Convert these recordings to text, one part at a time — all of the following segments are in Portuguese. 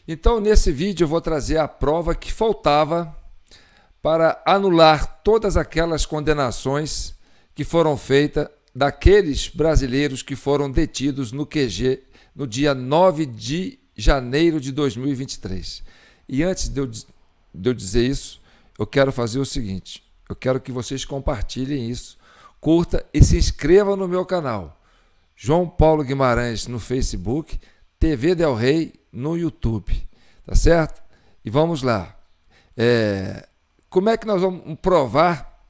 Então, nesse vídeo eu vou trazer a prova que faltava para anular todas aquelas condenações que foram feitas daqueles brasileiros que foram detidos no QG no dia 9 de janeiro de 2023. E antes de eu dizer isso, eu quero fazer o seguinte: eu quero que vocês compartilhem isso, curta e se inscrevam no meu canal. João Paulo Guimarães no Facebook, TV Del Rey no YouTube, tá certo? E vamos lá. Como é que nós vamos provar,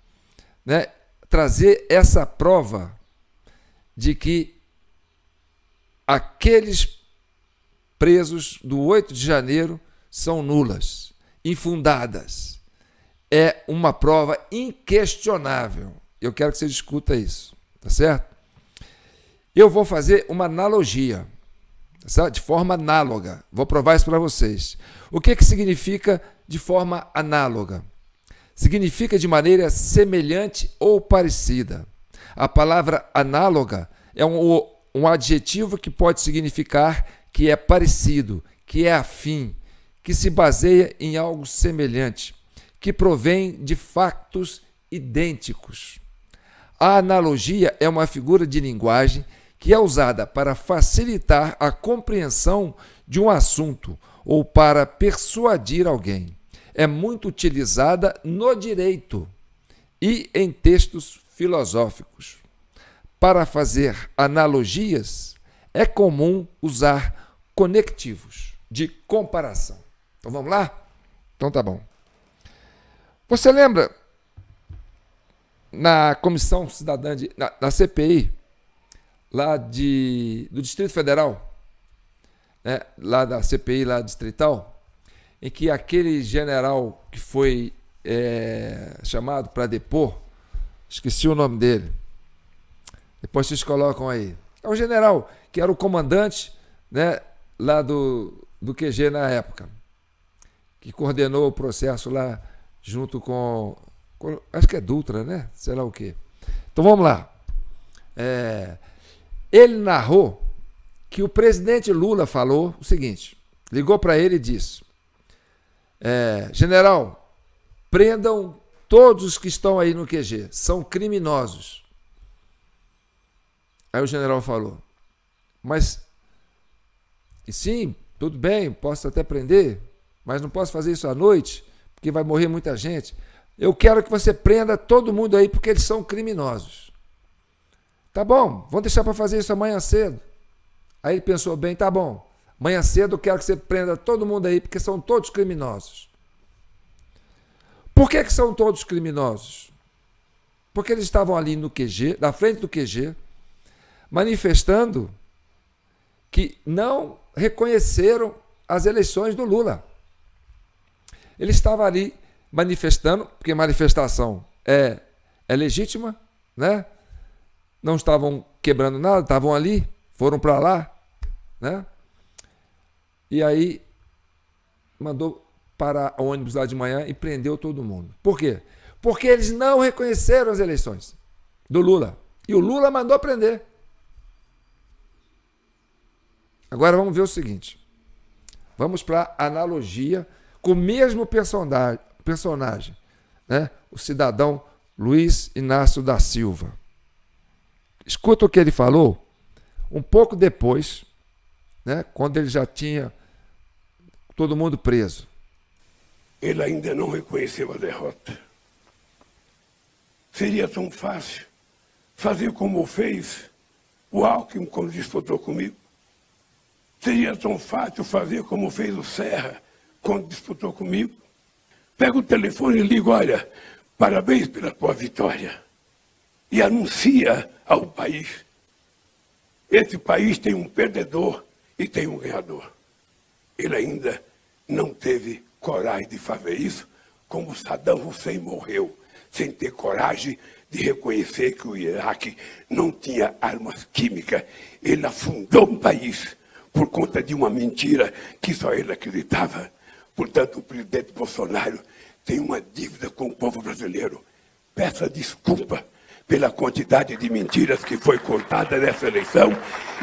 né, trazer essa prova de que aqueles presos do 8 de janeiro são nulas, infundadas? É uma prova inquestionável. Eu quero que você discuta isso, tá certo? Eu vou fazer uma analogia, de forma análoga. Vou provar isso para vocês. O que significa de forma análoga? Significa de maneira semelhante ou parecida. A palavra análoga é um adjetivo que pode significar que é parecido, que é afim, que se baseia em algo semelhante, que provém de fatos idênticos. A analogia é uma figura de linguagem que é usada para facilitar a compreensão de um assunto ou para persuadir alguém. É muito utilizada no direito e em textos filosóficos. Para fazer analogias, é comum usar conectivos de comparação. Então vamos lá? Então tá bom. Você lembra na Comissão Cidadã, na CPI, lá do Distrito Federal, né, lá da CPI lá distrital, em que aquele general que foi chamado para depor, esqueci o nome dele, depois vocês colocam aí, é um general que era o comandante, né, lá do QG na época, que coordenou o processo lá junto com acho que é Dutra, né, sei lá o quê. Então vamos lá. Ele narrou que o presidente Lula falou o seguinte, ligou para ele e disse: general, prendam todos os que estão aí no QG, são criminosos. Aí o general falou: mas, e sim, tudo bem, posso até prender, mas não posso fazer isso à noite, porque vai morrer muita gente. Eu quero que você prenda todo mundo aí, porque eles são criminosos. Tá bom, vamos deixar para fazer isso amanhã cedo. Aí ele pensou bem, tá bom, amanhã cedo eu quero que você prenda todo mundo aí, porque são todos criminosos. Por que são todos criminosos? Porque eles estavam ali no QG, na frente do QG, manifestando que não reconheceram as eleições do Lula. Ele estava ali manifestando, porque manifestação é legítima, né? Não estavam quebrando nada, estavam ali, foram para lá, né? E aí mandou parar o ônibus lá de manhã e prendeu todo mundo. Por quê? Porque eles não reconheceram as eleições do Lula. E o Lula mandou prender. Agora vamos ver o seguinte. Vamos para a analogia com o mesmo personagem, né? O cidadão Luiz Inácio da Silva. Escuta o que ele falou um pouco depois, né? Quando ele já tinha todo mundo preso. Ele ainda não reconheceu a derrota. Seria tão fácil fazer como fez o Alckmin quando disputou comigo. Seria tão fácil fazer como fez o Serra quando disputou comigo. Pega o telefone e liga: olha, parabéns pela tua vitória. E anuncia ao país: esse país tem um perdedor e tem um ganhador. Ele ainda não teve coragem de fazer isso, como Saddam Hussein morreu, sem ter coragem de reconhecer que o Iraque não tinha armas químicas. Ele afundou um país por conta de uma mentira que só ele acreditava. Portanto, o presidente Bolsonaro tem uma dívida com o povo brasileiro. Peça desculpa pela quantidade de mentiras que foi contada nessa eleição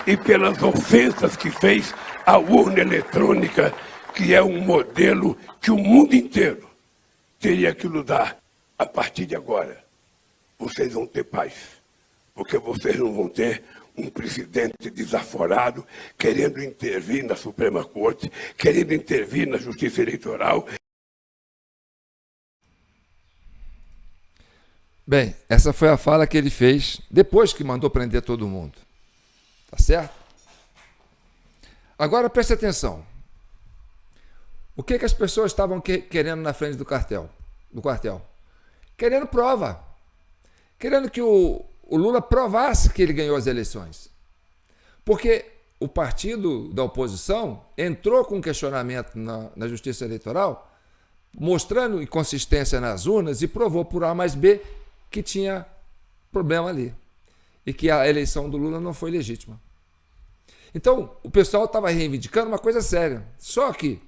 e pelas ofensas que fez à urna eletrônica que é um modelo que o mundo inteiro teria que lutar. A partir de agora, vocês vão ter paz, porque vocês não vão ter um presidente desaforado querendo intervir na Suprema Corte, querendo intervir na Justiça Eleitoral. Bem, essa foi a fala que ele fez depois que mandou prender todo mundo. Tá certo? Agora preste atenção. O que as pessoas estavam querendo na frente do quartel? Querendo prova. Querendo que o Lula provasse que ele ganhou as eleições. Porque o partido da oposição entrou com um questionamento na Justiça Eleitoral, mostrando inconsistência nas urnas e provou por A mais B que tinha problema ali. E que a eleição do Lula não foi legítima. Então, o pessoal estava reivindicando uma coisa séria. Só que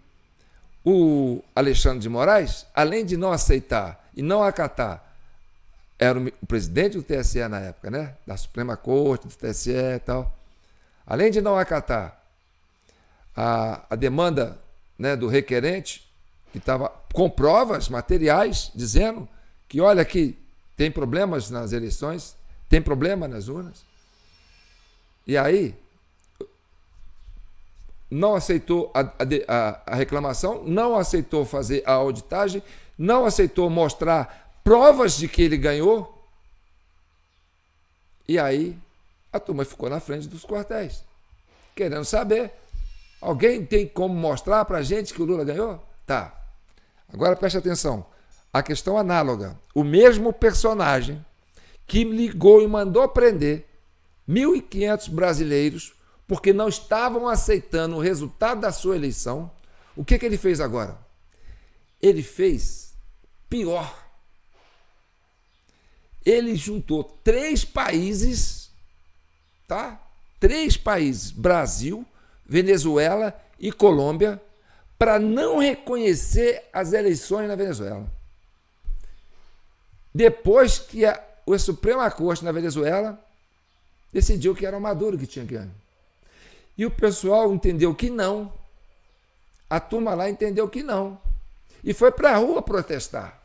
o Alexandre de Moraes, além de não aceitar e não acatar, era o presidente do TSE na época, né? Da Suprema Corte, do TSE e tal. Além de não acatar a demanda, né, do requerente, que estava com provas materiais, dizendo que, olha aqui, tem problemas nas eleições, tem problema nas urnas. E aí, não aceitou a reclamação, não aceitou fazer a auditagem, não aceitou mostrar provas de que ele ganhou. E aí, a turma ficou na frente dos quartéis, querendo saber. Alguém tem como mostrar para a gente que o Lula ganhou? Tá. Agora preste atenção. A questão análoga. O mesmo personagem que ligou e mandou prender 1.500 brasileiros porque não estavam aceitando o resultado da sua eleição, o que ele fez agora? Ele fez pior. Ele juntou 3 países, tá? 3 países, Brasil, Venezuela e Colômbia, para não reconhecer as eleições na Venezuela. Depois que a Suprema Corte na Venezuela decidiu que era o Maduro que tinha ganho. E o pessoal entendeu que não. A turma lá entendeu que não. E foi para a rua protestar.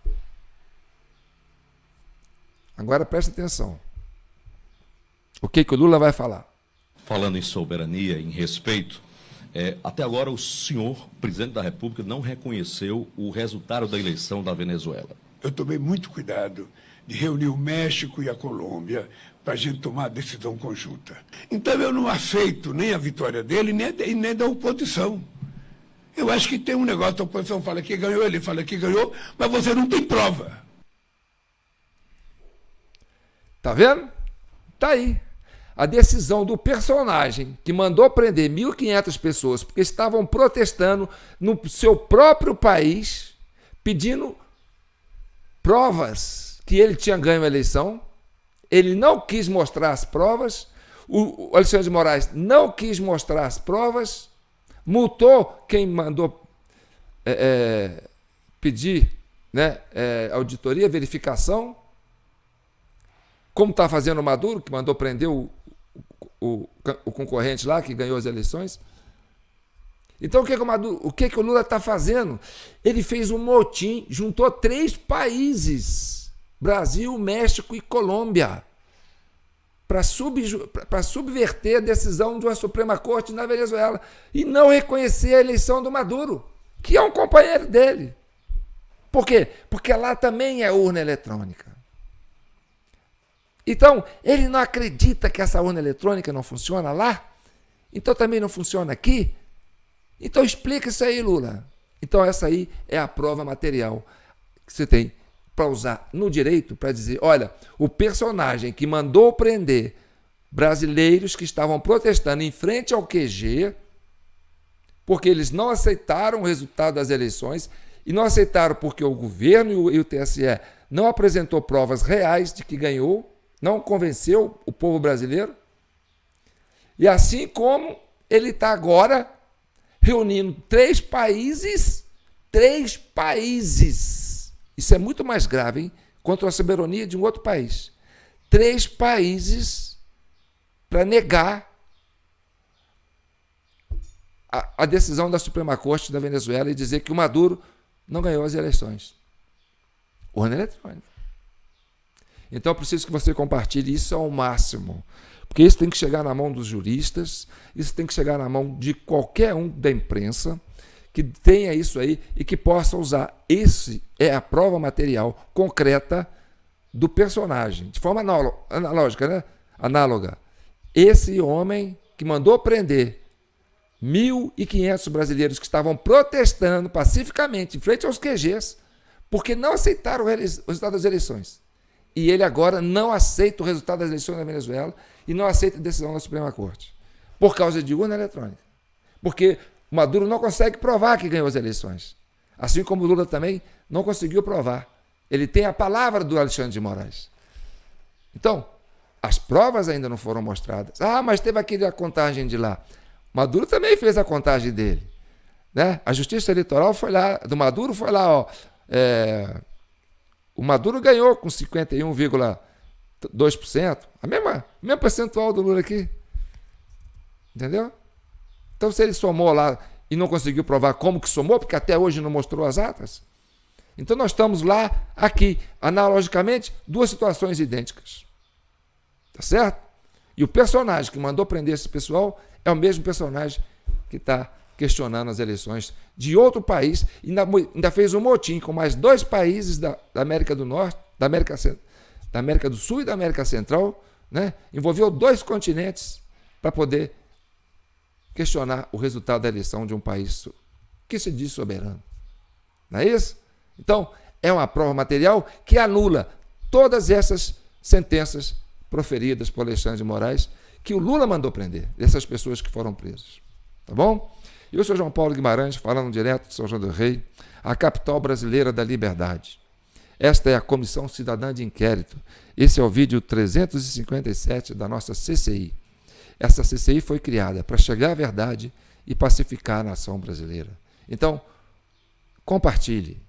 Agora presta atenção. O que o Lula vai falar? Falando em soberania, em respeito, até agora o senhor, presidente da República, não reconheceu o resultado da eleição da Venezuela. Eu tomei muito cuidado de reunir o México e a Colômbia para a gente tomar a decisão conjunta. Então eu não aceito nem a vitória dele, nem da oposição. Eu acho que tem um negócio, a oposição fala que ganhou, ele fala que ganhou, mas você não tem prova. Tá vendo? Tá aí. A decisão do personagem que mandou prender 1.500 pessoas porque estavam protestando no seu próprio país, pedindo provas que ele tinha ganho a eleição. Ele não quis mostrar as provas. O Alexandre de Moraes não quis mostrar as provas. Multou quem mandou pedir, né, auditoria, verificação. Como está fazendo o Maduro, que mandou prender o concorrente lá, que ganhou as eleições. Então, o que o Lula está fazendo? Ele fez um motim, juntou 3 países, Brasil, México e Colômbia, para subverter a decisão de uma Suprema Corte na Venezuela e não reconhecer a eleição do Maduro, que é um companheiro dele. Por quê? Porque lá também é urna eletrônica. Então, ele não acredita que essa urna eletrônica não funciona lá? Então também não funciona aqui? Então explica isso aí, Lula. Então essa aí é a prova material que você tem para usar no direito para dizer, olha, o personagem que mandou prender brasileiros que estavam protestando em frente ao QG, porque eles não aceitaram o resultado das eleições, e não aceitaram porque o governo e o TSE não apresentou provas reais de que ganhou, não convenceu o povo brasileiro. E assim como ele está agora reunindo 3 países, isso é muito mais grave, hein? Contra a soberania de um outro país. 3 países para negar a decisão da Suprema Corte da Venezuela e dizer que o Maduro não ganhou as eleições. Urna eletrônica. Então, eu preciso que você compartilhe isso ao máximo, porque isso tem que chegar na mão dos juristas, isso tem que chegar na mão de qualquer um da imprensa que tenha isso aí e que possa usar. Esse é a prova material concreta do personagem, de forma analógica, né? Análoga. Esse homem que mandou prender 1.500 brasileiros que estavam protestando pacificamente em frente aos QGs, porque não aceitaram o resultado das eleições. E ele agora não aceita o resultado das eleições na Venezuela e não aceita a decisão da Suprema Corte, por causa de urna eletrônica. Porque o Maduro não consegue provar que ganhou as eleições. Assim como o Lula também não conseguiu provar. Ele tem a palavra do Alexandre de Moraes. Então, as provas ainda não foram mostradas. Ah, mas teve aquela contagem de lá. Maduro também fez a contagem dele, né? A Justiça Eleitoral foi lá, do Maduro foi lá, ó, o Maduro ganhou com 51,2%, a mesma percentual do Lula aqui, entendeu? Então, se ele somou lá e não conseguiu provar como que somou, porque até hoje não mostrou as atas, então nós estamos lá, aqui, analogicamente, duas situações idênticas, tá certo? E o personagem que mandou prender esse pessoal é o mesmo personagem que está questionando as eleições de outro país, e ainda fez um motim com mais 2 países da América do Norte, da América do Sul e da América Central, né? Envolveu 2 continentes para poder questionar o resultado da eleição de um país que se diz soberano. Não é isso? Então, é uma prova material que anula todas essas sentenças proferidas por Alexandre de Moraes, que o Lula mandou prender, dessas pessoas que foram presas. Tá bom? Eu sou João Paulo Guimarães, falando direto de São João del Rei, a capital brasileira da liberdade. Esta é a Comissão Cidadã de Inquérito. Esse é o vídeo 357 da nossa CCI. Essa CCI foi criada para chegar à verdade e pacificar a nação brasileira. Então, compartilhe,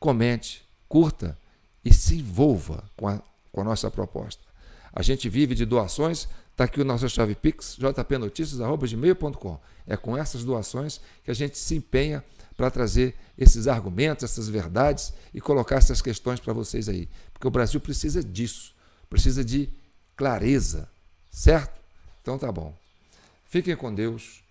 comente, curta e se envolva com a nossa proposta. A gente vive de doações, está aqui o nosso chave Pix, jpnoticias@gmail.com. É com essas doações que a gente se empenha para trazer esses argumentos, essas verdades e colocar essas questões para vocês aí. Porque o Brasil precisa disso, precisa de clareza, certo? Então tá bom. Fiquem com Deus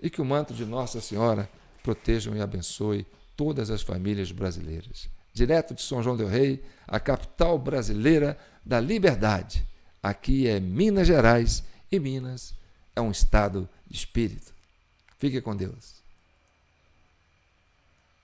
e que o manto de Nossa Senhora protejam e abençoe todas as famílias brasileiras. Direto de São João del Rei, a capital brasileira da liberdade. Aqui é Minas Gerais e Minas é um estado de espírito. Fique com Deus.